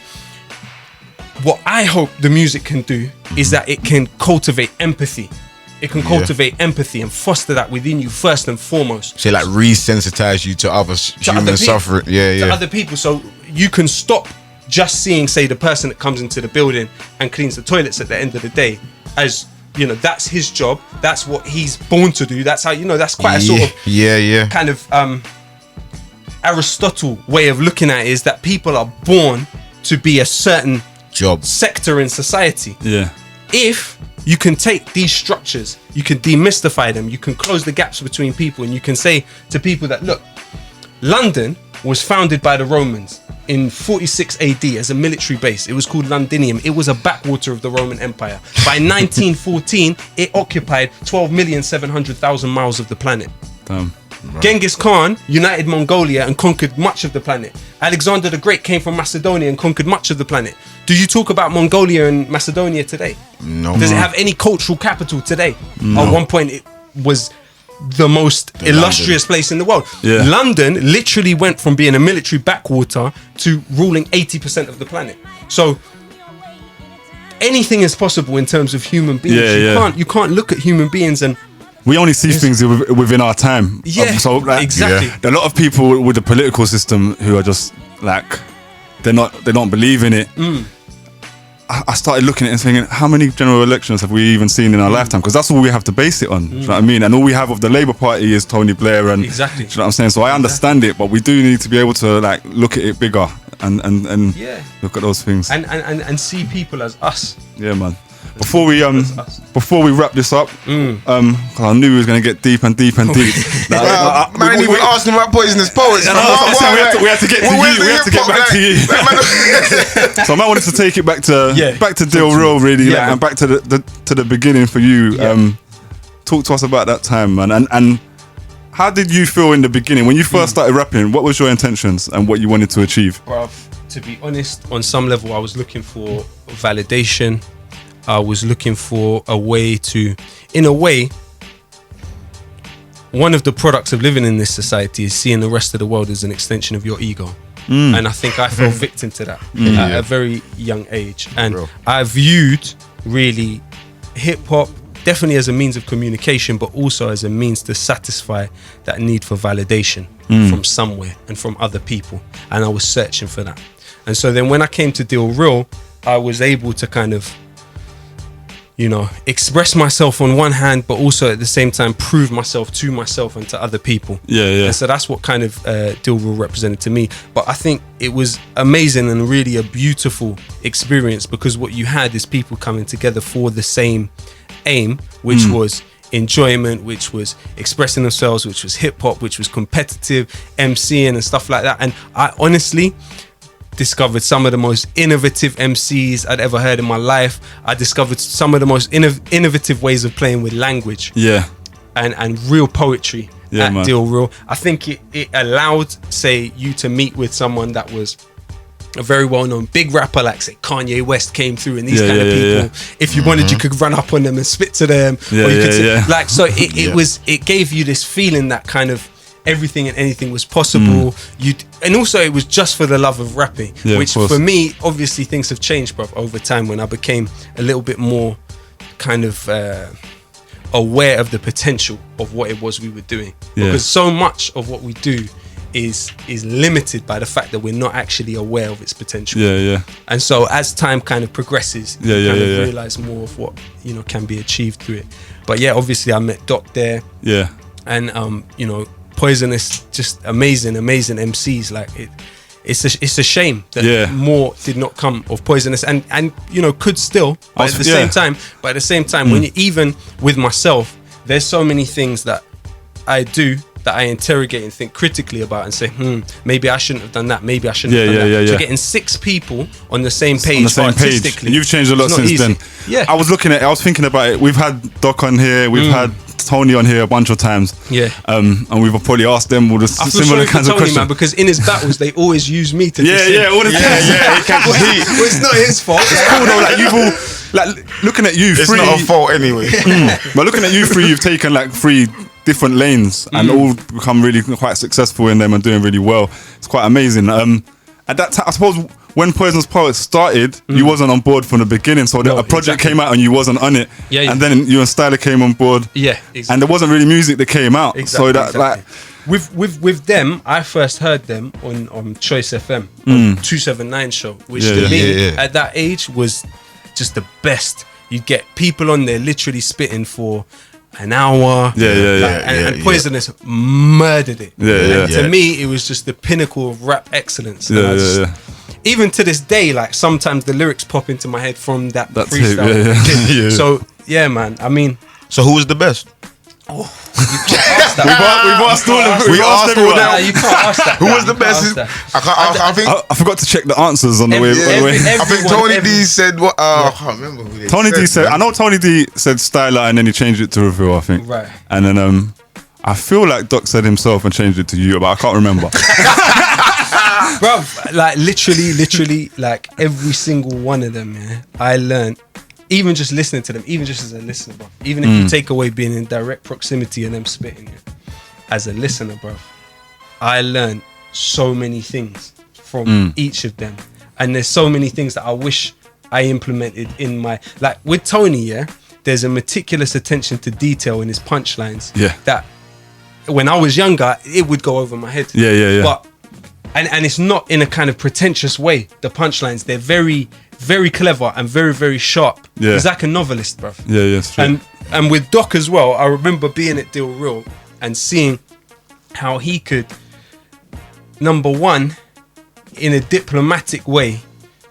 what I hope the music can do is that it can cultivate empathy. It can cultivate empathy and foster that within you first and foremost. So like resensitize you to other human suffering. To other people. So you can stop just seeing, say, the person that comes into the building and cleans the toilets at the end of the day as, you know, that's his job. That's what he's born to do. That's how, you know, that's quite a sort of kind of Aristotle way of looking at it, is that people are born to be a certain job sector in society. Yeah. If you can take these structures, you can demystify them, you can close the gaps between people, and you can say to people that, look, London was founded by the Romans in 46 AD as a military base. It was called Londinium. It was a backwater of the Roman Empire. By 1914, it occupied 12,700,000 miles of the planet. Damn. Right. Genghis Khan united Mongolia and conquered much of the planet. Alexander the Great came from Macedonia and conquered much of the planet. Do you talk about Mongolia and Macedonia today? No. Does it have any cultural capital today? No. At one point, it was the most illustrious place in the world. Yeah. London literally went from being a military backwater to ruling 80% of the planet. So anything is possible in terms of human beings. You can't look at human beings and we only see things within our time. Yeah, so like, exactly. A lot of people with the political system who are just like, they don't believe in it. I started looking at it and thinking, how many general elections have we even seen in our lifetime? Because that's all we have to base it on. Do you know what I mean? And all we have of the Labour Party is Tony Blair and exactly. Do you know what I'm saying? So I understand it, but we do need to be able to like look at it bigger and look at those things and see people as us. Yeah, man. Before we wrap this up, 'cause I knew we was gonna get deep and deep and deep. Man, even asking about poisonous poets. We had to get to you. We had to get back to you. So I wanted to take it back to Deal Real, really, and back to the beginning for you. Talk to us about that time, man. And how did you feel in the beginning when you first started rapping? What was your intentions and what you wanted to achieve? Bruv, to be honest, on some level, I was looking for validation. I was looking for a way to, in a way, one of the products of living in this society is seeing the rest of the world as an extension of your ego. And I think I fell victim to that at a very young age. And I viewed really hip hop definitely as a means of communication, but also as a means to satisfy that need for validation from somewhere and from other people. And I was searching for that. And so then when I came to Deal Real, I was able to kind of, you know, express myself on one hand, but also at the same time prove myself to myself and to other people. And so that's what kind of Deal Real represented to me. But I think it was amazing and really a beautiful experience, because what you had is people coming together for the same aim, which was enjoyment, which was expressing themselves, which was hip hop, which was competitive MCing and stuff like that. And I honestly discovered some of the most innovative MCs I'd ever heard in my life. I discovered some of the most innovative ways of playing with language and real poetry at Deal Real. I think it allowed, say, you to meet with someone that was a very well-known big rapper, like say Kanye West came through, and these kind of people, if you wanted, you could run up on them and spit to them, or you could like, so it gave you this feeling that kind of everything and anything was possible. And also it was just for the love of rapping, which for me, obviously things have changed, bro, over time, when I became a little bit more kind of aware of the potential of what it was we were doing, because so much of what we do is limited by the fact that we're not actually aware of its potential. And so as time kind of progresses, you kind of realize more of what, you know, can be achieved through it. But yeah, obviously I met Doc there, and you know, Poisonous, just amazing MCs. Like it's a shame that more did not come of Poisonous, and you know, could still, but at the same time, when you, even with myself, there's so many things that I do that I interrogate and think critically about and say, maybe I shouldn't have done that. Maybe I shouldn't have done that. So getting 6 people on the same page, artistically, and you've changed a lot since then. Yeah, I was thinking about it. We've had Doc on here. We've had Tony on here a bunch of times. Yeah. And we've probably asked them all the similar kinds of questions. Man, because in his battles they always use me to all the time. Well, it's not his fault. It's cool though. Like you've all looking at you. It's not a fault anyway. But looking at you 3, you've taken like 3 different lanes and all become really quite successful in them and doing really well. It's quite amazing. At that time, I suppose when Poisonous Poets started, you wasn't on board from the beginning, so a project came out and you wasn't on it. And then you and Styler came on board. Yeah, exactly. And there wasn't really music that came out. So that like with them, I first heard them on Choice FM on 279 show, which to me at that age was just the best. You'd get people on there literally spitting for an hour. And Poisonous murdered it. To me, it was just the pinnacle of rap excellence. Even to this day, like sometimes the lyrics pop into my head from that freestyle. So yeah, man. I mean, so who was the best? You can't ask that. We've asked all of We asked everyone. You can't ask that. Who was the best? I think I forgot to check the answers on the way. I think Tony D said what? I can't remember who they Tony D said. I know Tony D said Styler, and then he changed it to Reveal, I think. Right. And then I feel like Doc said himself and changed it to you, but I can't remember. Bro, like literally, like every single one of them, I learned, even just listening to them, even just as a listener, bro. Even if you take away being in direct proximity and them spitting, as a listener, bro, I learned so many things from each of them. And there's so many things that I wish I implemented in my, like with Tony, there's a meticulous attention to detail in his punchlines. That when I was younger, it would go over my head. But and it's not in a kind of pretentious way. The punchlines, they're very, very clever and very, very sharp. He's like a novelist, bruv. And with Doc as well, I remember being at Deal Real and seeing how he could, number one, in a diplomatic way,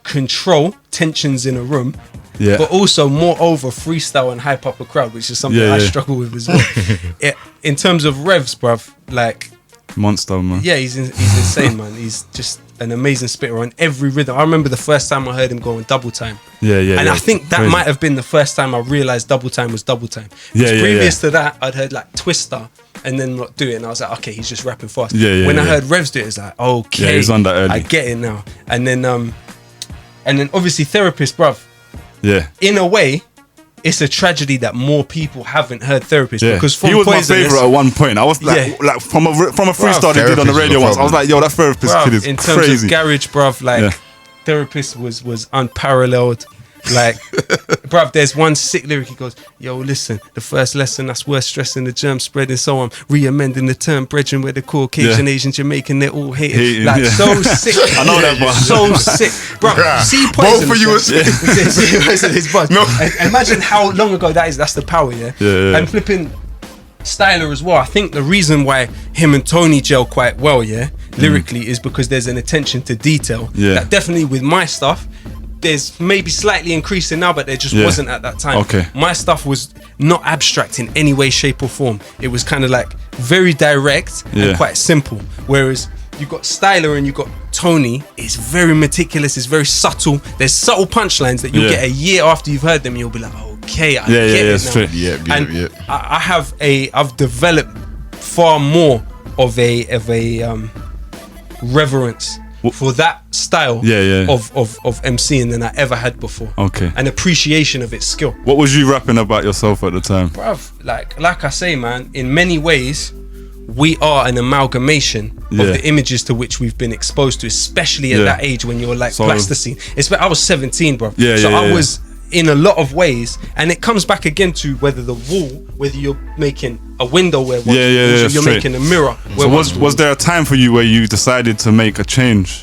control tensions in a room, but also moreover freestyle and hype up a crowd, which is something I struggle with as well. In terms of revs, bruv, like monster, man. He's insane, man. He's just an amazing spitter on every rhythm. I remember the first time I heard him go on double time. And I think that might have been the first time I realized double time was double time. Previous to that, I'd heard like Twister and then not do it, and I was like, okay, he's just rapping fast. When I heard Revs do it, it's like, okay, he's on that early. I get it now. And then obviously Therapist, bruv. In a way, it's a tragedy that more people haven't heard Therapist because from he was Poisonous, my favorite at one point. I was like from a freestyle he did on the radio once. I was like, yo, that Therapist kid is crazy. In terms of garage, bruv, like Therapist was unparalleled. Like, bruv, there's one sick lyric. He goes, yo, listen, the first lesson that's worth stressing, the germ spreading, so I'm re-amending the term brethren where the Caucasian, Asian, Jamaican, they're all hating. Like, so sick. I know that, bro. So sick. Bruv, see Poison. Both of you see his buzz. No. Imagine how long ago that is. That's the power, And flipping Styler as well. I think the reason why him and Tony gel quite well, lyrically, is because there's an attention to detail. That definitely with my stuff, there's maybe slightly increasing now, but there just wasn't at that time. My stuff was not abstract in any way, shape or form. It was kind of like very direct and quite simple. Whereas you got Styler and you got Tony, it's very meticulous, it's very subtle. There's subtle punchlines that you'll get a year after you've heard them and you'll be like, okay, I get it now. I've developed far more of a reverence for that style of MCing than I ever had before. An appreciation of its skill. What was you rapping about yourself at the time? Bruv, like I say, man, in many ways, we are an amalgamation of the images to which we've been exposed to, especially at that age when you're like plasticine. I was 17, bro. I was in a lot of ways, and it comes back again to whether you're making a window where you're making a mirror. So was there a time for you where you decided to make a change?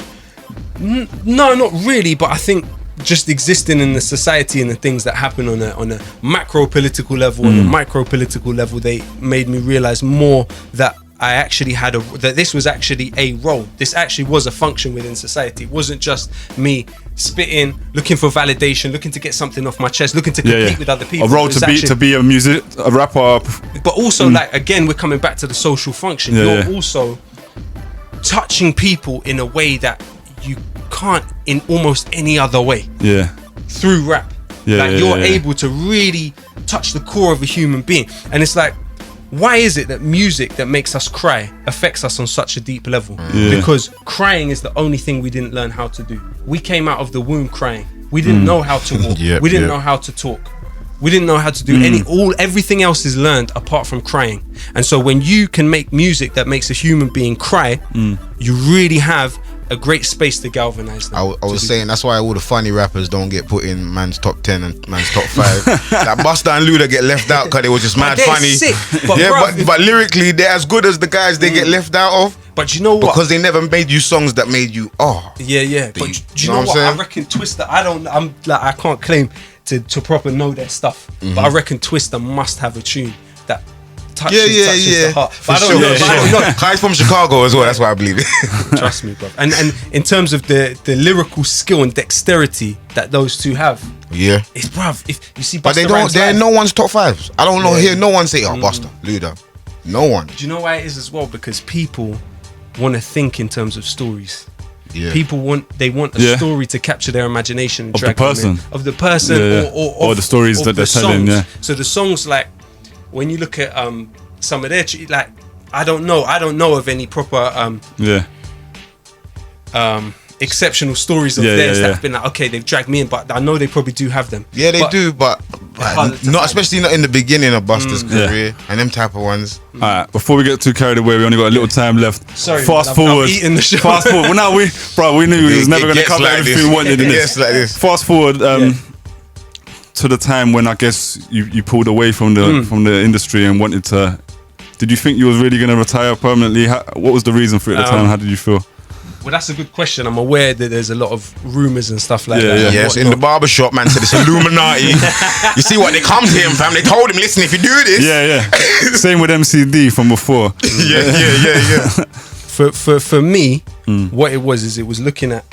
No, not really, but I think just existing in the society and the things that happen on a macro political level, on a micro political level, they made me realize more that I actually had that this was actually a role. This actually was a function within society. It wasn't just me spitting, looking for validation, looking to get something off my chest, looking to compete with other people. A role to be a rapper. But also, like, again, we're coming back to the social function. You're also touching people in a way that you can't in almost any other way. Yeah. Through rap. You're able to really touch the core of a human being. And it's like, why is it that music that makes us cry affects us on such a deep level? Because crying is the only thing we didn't learn how to do. We came out of the womb crying. We didn't know how to walk. We didn't know how to talk. We didn't know how to do everything else is learned apart from crying. And so when you can make music that makes a human being cry, you really have a great space to galvanize them. I was saying that's why all the funny rappers don't get put in man's top 10 and man's top 5. Like Busta and Luda get left out because they were just mad funny. Sick, but lyrically they're as good as the guys they get left out of. But you know what? Because they never made you songs that made you But do you know what? I reckon Twista. I can't claim to proper know their stuff, but I reckon Twista must have a tune that touches the heart. But I don't know. He's from Chicago as well. That's why I believe it. Trust me, bro. And in terms of the lyrical skill and dexterity that those two have, it's bruv. If you see, but they don't. They're no one's top 5s. I don't know hear no one say, Busta, Luda. No one. Do you know why it is as well? Because people want to think in terms of stories. Yeah. People want a story to capture their imagination and of the person, or the stories that they're telling. Yeah. So the songs, like when you look at some of their like I don't know of any proper exceptional stories of theirs that have been like, okay, they've dragged me in, but I know they probably do have them. Yeah, they do, but not especially not in the beginning of Busta's career and them type of ones. Alright, before we get too carried away, we only got a little time left. Sorry, fast forward. I'm eating the show. Fast forward. Well, now we knew we was never going to cover everything we wanted in this. Like this. Fast forward to the time when I guess you pulled away from the industry and wanted to. Did you think you was really going to retire permanently? What was the reason for it at the time? How did you feel? Well, that's a good question. I'm aware that there's a lot of rumours and stuff like that. Yes, in the barbershop, man said it's Illuminati. You see what they come to him, fam. They told him, listen, if you do this. Same with MCD from before. For me, what it was looking at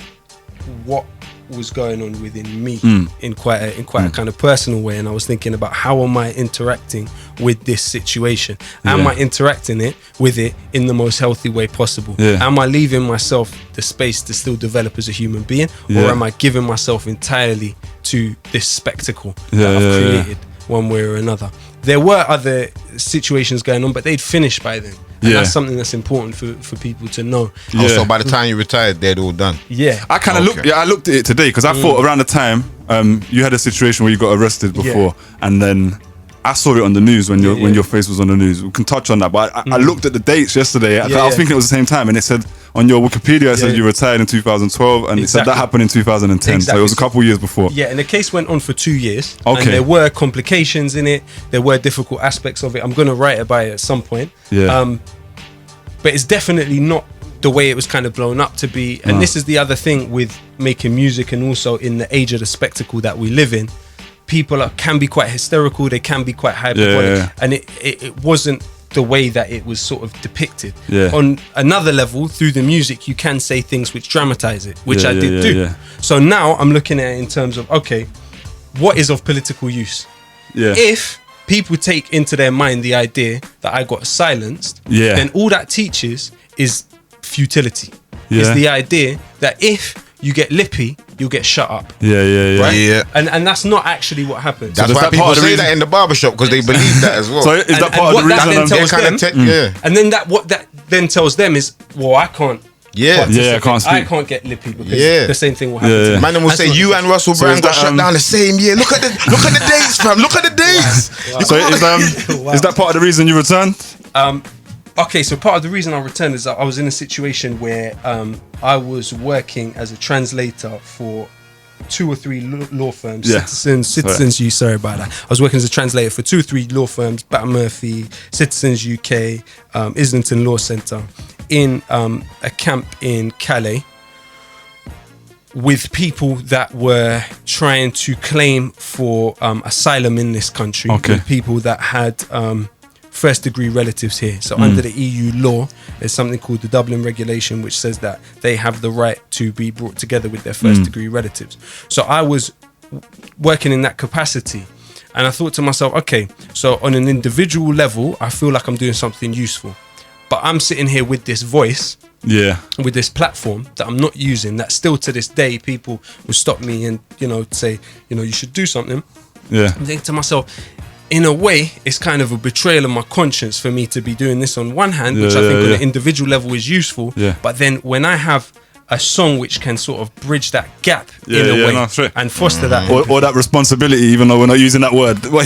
what was going on within me in quite a kind of personal way, and I was thinking about how am I interacting with this situation? Am I interacting with it in the most healthy way possible? Am I leaving myself the space to still develop as a human being, or am I giving myself entirely to this spectacle that I've created one way or another? There were other situations going on, but they'd finished by then. And that's something that's important for people to know. So by the time you retired, they'd all done. I kind of looked. I looked at it today because I thought around the time you had a situation where you got arrested before, and then I saw it on the news when your face was on the news. We can touch on that, but I looked at the dates yesterday. I was thinking it was the same time, and it said on your Wikipedia it said you retired in 2012, and it said that happened in 2010. So it was a couple of years before. Yeah, and the case went on for 2 years. Okay. And there were complications in it. There were difficult aspects of it. I'm going to write about it at some point. Yeah. But it's definitely not the way it was kind of blown up to be. And this is the other thing with making music, and also in the age of the spectacle that we live in. People can be quite hysterical. They can be quite hyperbolic, and it wasn't the way that it was sort of depicted. On another level, through the music, you can say things which dramatize it, which I did do. So now I'm looking at it in terms of, okay, what is of political use? If people take into their mind the idea that I got silenced, then all that teaches is futility. It's the idea that if you get lippy, you'll get shut up. Right? And that's not actually what happens. That's why people say that in the barbershop, because they believe that as well. So is that part of the reason? And then what that then tells them is, well, I can't. I can't speak. I can't get lippy because the same thing will happen to me. Man will say you and Russell Brand got shut down the same year. Look at the dates, fam. Look at the dates. So is that part of the reason you returned? Okay, so part of the reason I returned is that I was in a situation where I was working as a translator for 2 or 3 law firms. Citizens U. Sorry about that. I was working as a translator for 2 or 3 law firms: Baton Murphy, Citizens UK, Islington Law Centre, in a camp in Calais, with people that were trying to claim for asylum in this country, with people that had first degree relatives here. So under the EU law, there's something called the Dublin Regulation, which says that they have the right to be brought together with their first degree relatives. So I was working in that capacity, and I thought to myself, okay, so on an individual level, I feel like I'm doing something useful, but I'm sitting here with this voice, with this platform that I'm not using, that still to this day people will stop me and, you know, say, you know, you should do something. I'm thinking to myself, in a way, it's kind of a betrayal of my conscience for me to be doing this on one hand, which I think on an individual level is useful. But then when I have a song which can sort of bridge that gap in a way and foster that, or that responsibility, even though we're not using that word. Well,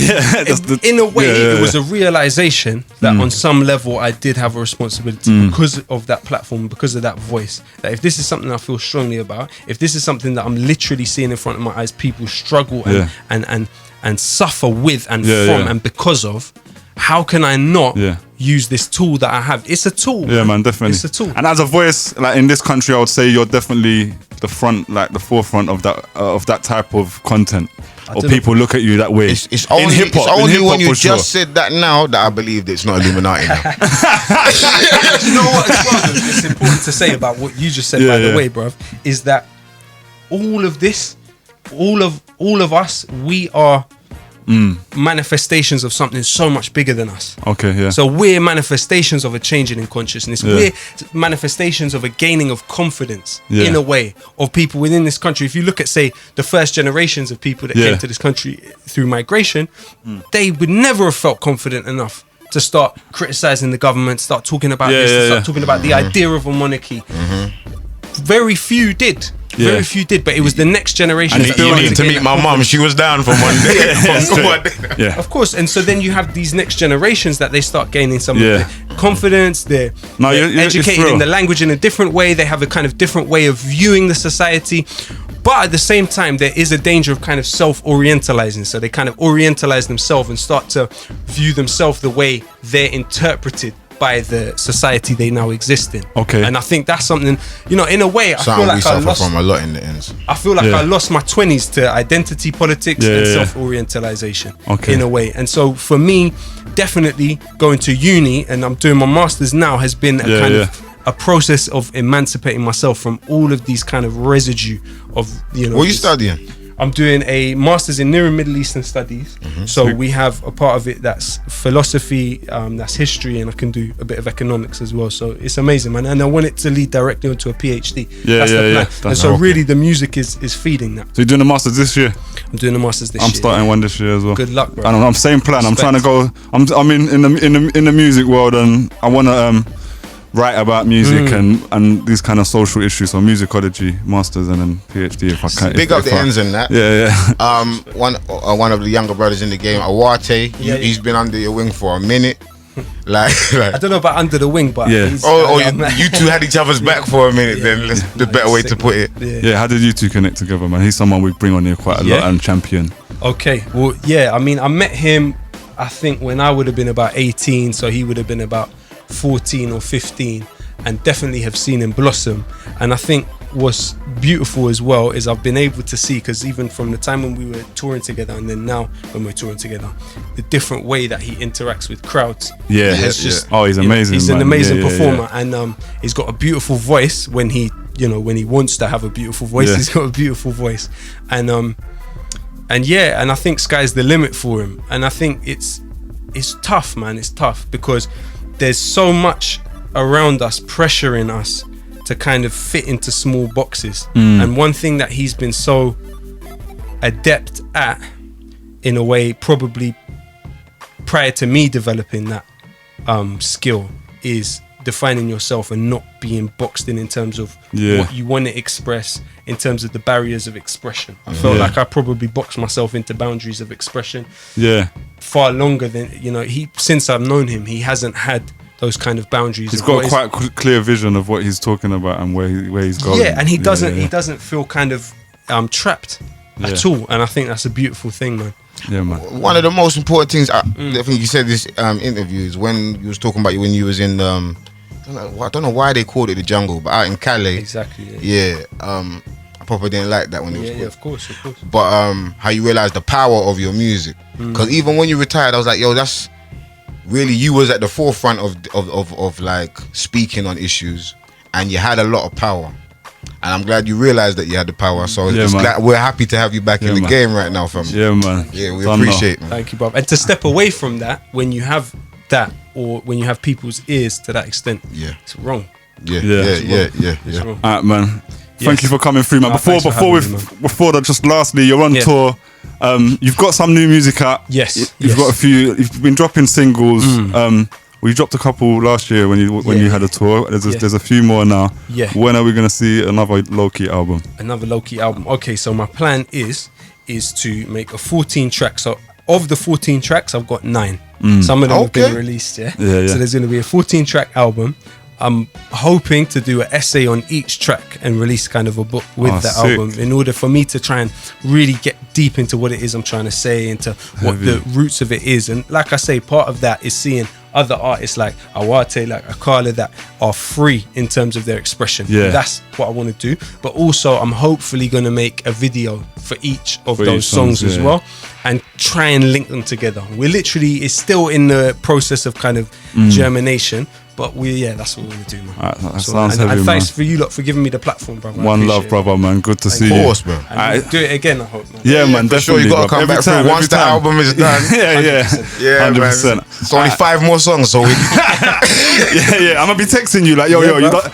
in a way, it was a realization that on some level I did have a responsibility because of that platform, because of that voice. That if this is something I feel strongly about, if this is something that I'm literally seeing in front of my eyes, people struggle and suffer with and from and because of, how can I not use this tool that I have? It's a tool. Yeah, man, definitely. It's a tool. And as a voice, like in this country, I would say you're definitely the forefront of that type of content. Or people look at you that way. It's only, hip-hop, it's only when you sure. just said that now that I believe that it's not Illuminati now. You know what? It's important to say about what you just said, by the way, bruv, is that all of this, all of us, we are manifestations of something so much bigger than us. So we're manifestations of a changing in consciousness. We're manifestations of a gaining of confidence in a way of people within this country. If you look at, say, the first generations of people that came to this country through migration, they would never have felt confident enough to start criticizing the government, start talking about this, start talking about the idea of a monarchy. Very few did. Very few did, but it was the next generation. And you need to meet my mum. She was down for one day. Of course. And so then you have these next generations that they start gaining some of the confidence. They're educated in the language in a different way. They have a kind of different way of viewing the society. But at the same time, there is a danger of kind of self-orientalizing. So they kind of orientalize themselves and start to view themselves the way they're interpreted by the society they now exist in. And I think that's something, you know, in a way, I feel like I lost from a lot in the ends. I feel like I lost my 20s to identity politics and self-orientalization in a way. And so for me, definitely going to uni, and I'm doing my masters now, has been a kind of a process of emancipating myself from all of these kind of residue of, you know. What are you studying? I'm doing a master's in Near and Middle Eastern Studies. So we have a part of it that's philosophy, that's history, and I can do a bit of economics as well. So it's amazing, man. And I want it to lead directly onto a PhD. That's the plan. And so really the music is feeding that. So you're doing the masters this year? I'm doing the masters this year. I'm starting one this year as well. Good luck, bro. I don't know, I'm same plan. Respect. I'm trying to go. I'm in the music world, and I want to write about music and these kind of social issues. So musicology, masters, and then PhD if I can. Big up the ends in that. One of the younger brothers in the game, Awate, he's been under your wing for a minute. Like I don't know about under the wing, but you two had each other's back for a minute. Then that's the better way to put it. How did you two connect together, man? He's someone we bring on here quite a lot and champion. Okay, well, I mean, I met him, I think, when I would have been about 18, so he would have been about 14 or 15, and definitely have seen him blossom. And I think what's beautiful as well is I've been able to see, because even from the time when we were touring together and then now when we're touring together, the different way that he interacts with crowds. Oh, he's amazing. He's an amazing performer, and he's got a beautiful voice when he wants to have a beautiful voice. He's got a beautiful voice, and I think sky's the limit for him. And I think it's tough, man. It's tough because there's so much around us pressuring us to kind of fit into small boxes. And one thing that he's been so adept at, in a way, probably prior to me developing that skill, is defining yourself and not being boxed in terms of what you want to express, in terms of the barriers of expression. I felt like I probably boxed myself into boundaries of expression far longer than, since I've known him, he hasn't had those kind of boundaries. He's got quite a clear vision of what he's talking about and where he's going. And he doesn't feel kind of trapped at all. And I think that's a beautiful thing, man. Yeah, man. One of the most important things, I think you said this interview, is when you was talking about when you was in I don't know why they called it the jungle, but out in Calais. Exactly. I probably didn't like that when it was called. Of course. But how you realize the power of your music, because even when you retired, I was like, yo, really you was at the forefront of like speaking on issues, and you had a lot of power. And I'm glad you realised that you had the power. So we're happy to have you back in the game right now, fam. Yeah, man. Yeah, we appreciate, man. Thank you, bro. And to step away from that, when you have that, or when you have people's ears to that extent, it's wrong. Yeah. All right, man. Thank you for coming through, man. Before that, just lastly, you're on tour. You've got some new music out. Yes. You've got a few. You've been dropping singles. We dropped a couple last year when you had a tour. There's a few more now. Yeah. When are we gonna see another Lowkey album? Another Lowkey album. Okay, so my plan is to make a 14 track. So of the 14 tracks, I've got 9. Some of them have been released. Yeah. So there's gonna be a 14 track album. I'm hoping to do an essay on each track and release kind of a book with the album, in order for me to try and really get deep into what it is I'm trying to say, into what the roots of it is. And like I say, part of that is seeing other artists like Awate, like Akala, that are free in terms of their expression. Yeah. That's what I want to do. But also I'm hopefully going to make a video for each of those songs as well, and try and link them together. It's still in the process of kind of germination. But that's what we're going to do, man. That sounds heavy, and thanks man. for you lot for giving me the platform, brother. One love, brother, man. Good to see you. Of course, bro. And do it again, I hope, man. Yeah, man, definitely. Sure, you got to come back through once the album is done. Yeah, 100%. Man. It's only 5 more songs, so we... I'm going to be texting you like, yo,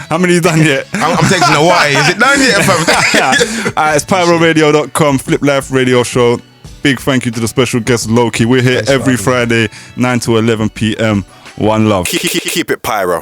how many you done yet? I'm texting Hawaii. Is it done yet, fam? It's PyroRadio.com, Flip Life Radio Show. Big thank you to the special guest, Lowkey. We're here every Friday, 9 to 11 p.m. One love. Keep it pyro.